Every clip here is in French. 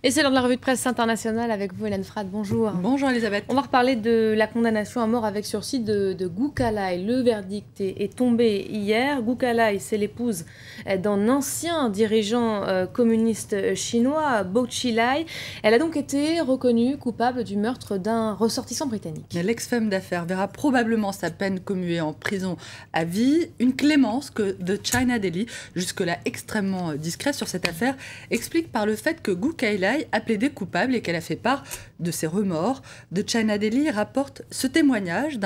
Et c'est l'heure de la revue de presse internationale avec vous, Hélène Frade. Bonjour. Bonjour Elisabeth. On va reparler de la condamnation à mort avec sursis de Goo Ka-lai. Le verdict est tombé hier. Goo Ka-lai, c'est l'épouse d'un ancien dirigeant communiste chinois, Bo Xilai. Elle a donc été reconnue coupable du meurtre d'un ressortissant britannique. L'ex-femme d'affaires verra probablement sa peine commuée en prison à vie. Une clémence que The China Daily, jusque-là extrêmement discret sur cette affaire, explique par le fait que Goo Ka-lai a plaidé coupable et qu'elle a fait part de ses remords. The China Daily rapporte ce témoignage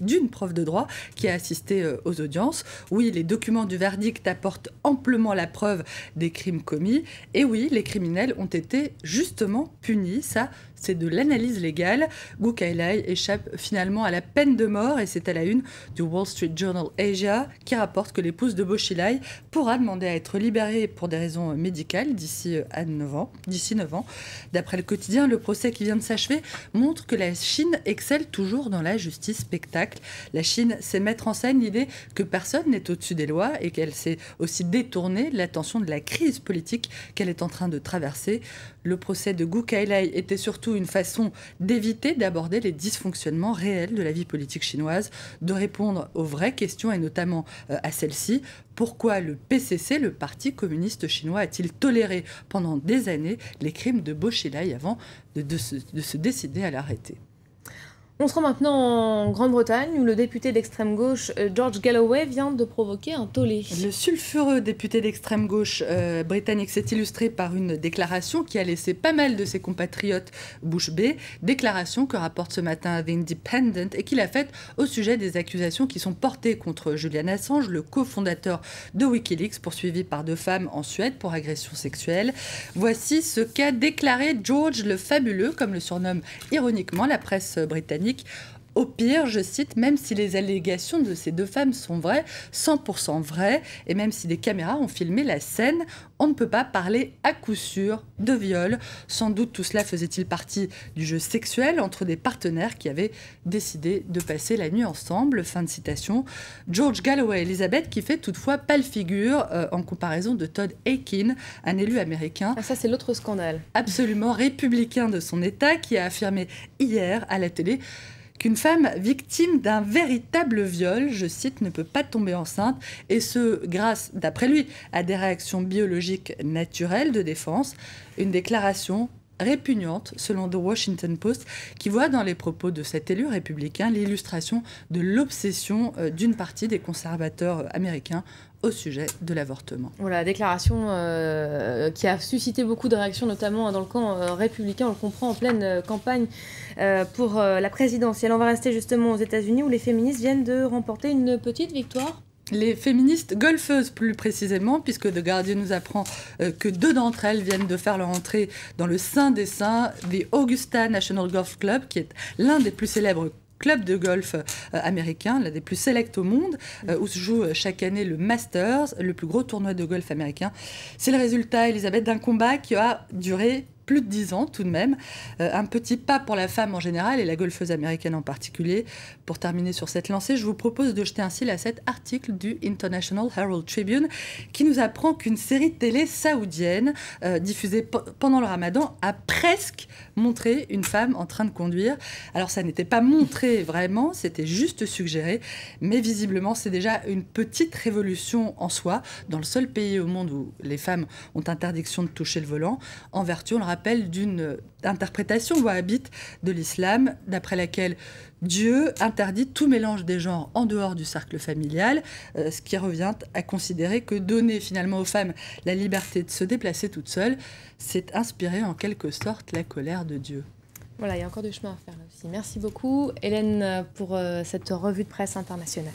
d'une prof de droit qui a assisté aux audiences. Oui, les documents du verdict apportent amplement la preuve des crimes commis. Et oui, les criminels ont été justement punis. Ça, c'est de l'analyse légale. Goo Ka-lai échappe finalement à la peine de mort et c'est à la une du Wall Street Journal Asia qui rapporte que l'épouse de Bo Xilai pourra demander à être libérée pour des raisons médicales d'ici 9 ans. D'après le quotidien, le procès qui vient de s'achever montre que la Chine excelle toujours dans la justice spectacle. La Chine sait mettre en scène l'idée que personne n'est au-dessus des lois et qu'elle sait aussi détourner l'attention de la crise politique qu'elle est en train de traverser. Le procès de Goo Ka-lai était surtout une façon d'éviter d'aborder les dysfonctionnements réels de la vie politique chinoise, de répondre aux vraies questions et notamment à celle-ci. Pourquoi le PCC, le Parti communiste chinois, a-t-il toléré pendant des années les crimes de Bo Xilai avant de se décider à l'arrêter ? On se rend maintenant en Grande-Bretagne où le député d'extrême gauche George Galloway vient de provoquer un tollé. Le sulfureux député d'extrême gauche britannique s'est illustré par une déclaration qui a laissé pas mal de ses compatriotes bouche bée. Déclaration que rapporte ce matin The Independent et qu'il a faite au sujet des accusations qui sont portées contre Julian Assange, le cofondateur de Wikileaks, poursuivi par 2 femmes en Suède pour agression sexuelle. Voici ce qu'a déclaré George le Fabuleux, comme le surnomme ironiquement la presse britannique. Au pire, je cite, même si les allégations de ces 2 femmes sont vraies, 100% vraies, et même si des caméras ont filmé la scène, on ne peut pas parler à coup sûr de viol. Sans doute tout cela faisait-il partie du jeu sexuel entre des partenaires qui avaient décidé de passer la nuit ensemble. Fin de citation. George Galloway Elisabeth qui fait toutefois pâle figure en comparaison de Todd Akin, un élu américain. Ah, ça c'est l'autre scandale. Absolument républicain de son État qui a affirmé hier à la télé qu'une femme victime d'un véritable viol, je cite, ne peut pas tomber enceinte, et ce, grâce, d'après lui, à des réactions biologiques naturelles de défense, une déclaration répugnante, selon The Washington Post, qui voit dans les propos de cet élu républicain l'illustration de l'obsession d'une partie des conservateurs américains au sujet de l'avortement. Voilà, déclaration qui a suscité beaucoup de réactions, notamment dans le camp républicain. On le comprend en pleine campagne pour la présidentielle. On va rester justement aux États-Unis où les féministes viennent de remporter une petite victoire. Les féministes golfeuses plus précisément, puisque The Guardian nous apprend que 2 d'entre elles viennent de faire leur entrée dans le saint des saints, the Augusta National Golf Club, qui est l'un des plus célèbres club de golf américain, l'un des plus sélects au monde, où se joue chaque année le Masters, le plus gros tournoi de golf américain. C'est le résultat, Elisabeth, d'un combat qui a duré plus de 10 ans tout de même. Un petit pas pour la femme en général et la golfeuse américaine en particulier. Pour terminer sur cette lancée, je vous propose de jeter un cil à cet article du International Herald Tribune qui nous apprend qu'une série télé saoudienne diffusée pendant le Ramadan a presque montré une femme en train de conduire. Alors ça n'était pas montré vraiment, c'était juste suggéré, mais visiblement c'est déjà une petite révolution en soi dans le seul pays au monde où les femmes ont interdiction de toucher le volant en vertu, on le rappelle, d'une interprétation wahhabite de l'islam d'après laquelle Dieu interdit tout mélange des genres en dehors du cercle familial, ce qui revient à considérer que donner finalement aux femmes la liberté de se déplacer toutes seules, c'est inspirer en quelque sorte la colère de Dieu. Voilà, il y a encore du chemin à faire là aussi. Merci beaucoup Hélène pour cette revue de presse internationale.